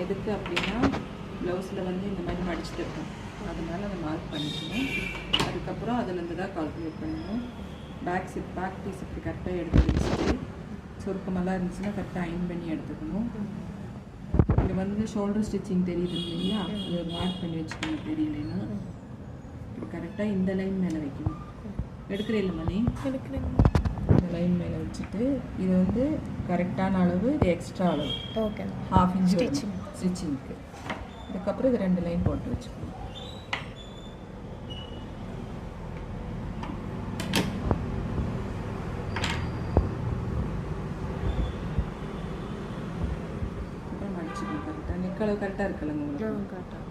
எதுக்கு அப்படின்னா ப்ளவுஸில் வந்து இந்த மாதிரி மடிச்சுட்டு இருக்கும், அதனால அதை மார்க் பண்ணிக்கணும். அதுக்கப்புறம் அதுலேருந்து தான் கால்குலேட் பண்ணணும். பேக் பீஸ் இப்படி கரெக்டாக எடுத்து வச்சுட்டு சுருக்கமெல்லாம் இருந்துச்சுன்னா கரெக்டாக அயன் பண்ணி எடுத்துக்கணும். இது வந்து ஷோல்டர் ஸ்டிச்சிங் தெரியுது இல்லையா, அதை மார்க் பண்ணி வச்சுக்கணும். தெரியலைன்னா இப்போ கரெக்டாக இந்த லைன் மேலே வைக்கணும். எடுக்கிறேன் இல்லை மணி, எடுக்கிறேன். இந்த லைன் மேலே வச்சுட்டு இது வந்து கரெக்டான அளவு, இது எக்ஸ்ட்ரா அளவு. ஓகே. ½ இன்ச் ஸ்டிச்சிங்க்கு. இதுக்கப்புறம் இது 2 லைன் போட்டு வச்சுக்கணும். அப்புறம் மடிச்சுக்கணும். கரெக்டாக நெக்களவு கரெக்டாக இருக்கலங்க உங்களுக்கு. கரெக்டாக.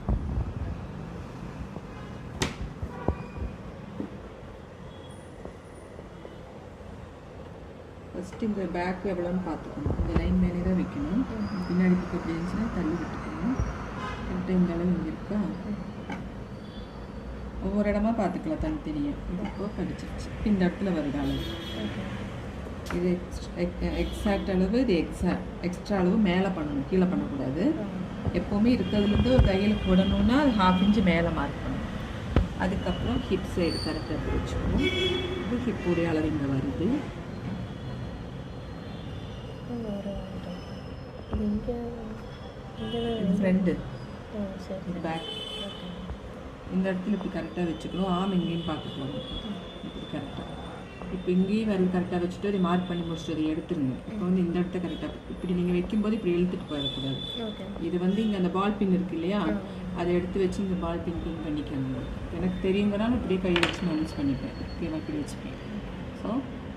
ஃபஸ்ட்டு இந்த பேக் எவ்வளோன்னு பார்த்துக்கணும். இந்த லைன் மேலே தான் வைக்கணும். பின்னாடி பக்கம் எப்படி இருந்துச்சுன்னா தள்ளி விட்டுக்கணும். கரெக்டாக இந்த அளவு இங்கே இருக்கா, ஒவ்வொரு இடமா பார்த்துக்கலாம் தனித்தனியாக. இது இப்போ படிச்சிருச்சு. இந்த இடத்துல வருது அளவு. இது எக்ஸாக்ட் அளவு, இது எக்ஸ்ட்ரா அளவு மேலே பண்ணணும், கீழே பண்ணக்கூடாது. எப்போவுமே இருக்கிறதுலேருந்து ஒரு கையில் போடணுன்னா அது ½ இன்ச்சு மேலே மார்க் பண்ணணும். அதுக்கப்புறம் ஹிப் சைடு கரெக்டாக பிடிச்சிக்கணும். இது ஹிப்புடைய அளவு இங்கே வருது. ஃப்ரெண்டு இது பேக். இந்த இடத்துல இப்படி கரெக்டாக வச்சுக்கணும். ஆம் இங்கேயும் பார்த்துக்கலாம். இப்படி கரெக்டாக இப்போ இங்கேயும் வரது கரெக்டாக வச்சுட்டு அதை மார்க் பண்ணி முடிச்சுட்டு அதை எடுத்துருங்க. இப்போ வந்து இந்த இடத்த கரெக்டாக இப்படி நீங்கள் வைக்கும்போது இப்படி இழுத்துட்டு போயிடக்கூடாது. இது வந்து இங்கே அந்த பால் பின் இருக்குது இல்லையா, அதை எடுத்து வச்சு இந்த பால் பின் பண்ணிக்கணும். எனக்கு தெரியுங்கிறனால இப்படியே கை வச்சு மேனேஜ் பண்ணிப்பேன். இப்படி வச்சுப்பேன். ஸோ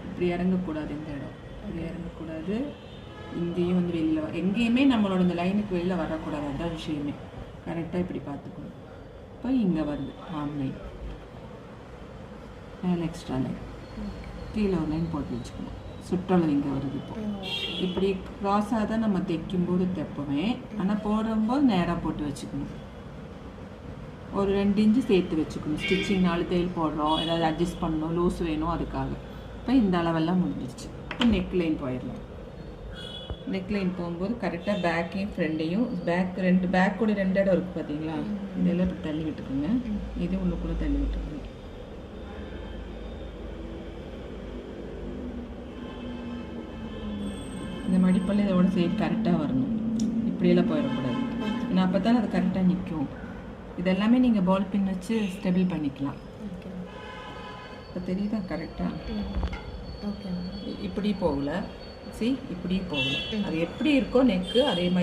இப்படி இறங்கக்கூடாது, இந்த இடம் இப்படி இறங்கக்கூடாது. இங்கேயும் வந்து வெளியில் எங்கேயுமே நம்மளோட இந்த லைனுக்கு வெளியில் வரக்கூடாது. அதுதான் விஷயமே. கரெக்டாக இப்படி பார்த்துக்கணும். இப்போ இங்கே வருது ஆம் லைன், மேலே எக்ஸ்ட்ரா லைன், கீழே ஒரு லைன் போட்டு வச்சுக்கணும். சுற்றளவு இங்கே வருது. இப்போ இப்படி க்ராஸாக தான் நம்ம தைக்கும்போது தைப்போமே, ஆனால் போடும்போது நேராக போட்டு வச்சுக்கணும். ஒரு 2 இன்ச்சு சேர்த்து வச்சுக்கணும். ஸ்டிச்சிங் 4 தையல் போடுறோம், ஏதாவது அட்ஜஸ்ட் பண்ணணும், லூஸ் வேணும், அதுக்காக. இப்போ இந்த அளவெல்லாம் முடிஞ்சிருச்சு. இப்போ நெக் லைன் போயிடலாம். நெக் லைன் போகும்போது கரெக்டாக பேக்கையும் ஃப்ரெண்டையும், பேக் கூட 2 இடம் இருக்குது பார்த்தீங்களா, இதெல்லாம் இப்போ தள்ளி விட்டுக்குங்க. இது உள்ளுக்குள்ளே தள்ளி விட்டுக்குங்க. இந்த மடிப்பெல்லாம் இதோட சைடு கரெக்டாக வரணும். இப்படியெல்லாம் போயிடக்கூடாது. ஏன்னா அப்போ தான் அது கரெக்டாக நிற்கும். இதெல்லாமே நீங்கள் பால் பின் வச்சு ஸ்டெபிள் பண்ணிக்கலாம். இப்போ தெரியுதா கரெக்டாக? இப்படி போகல, இப்படி போகல. அது எப்படி இருக்கோ நெக்கு அதே மாதிரி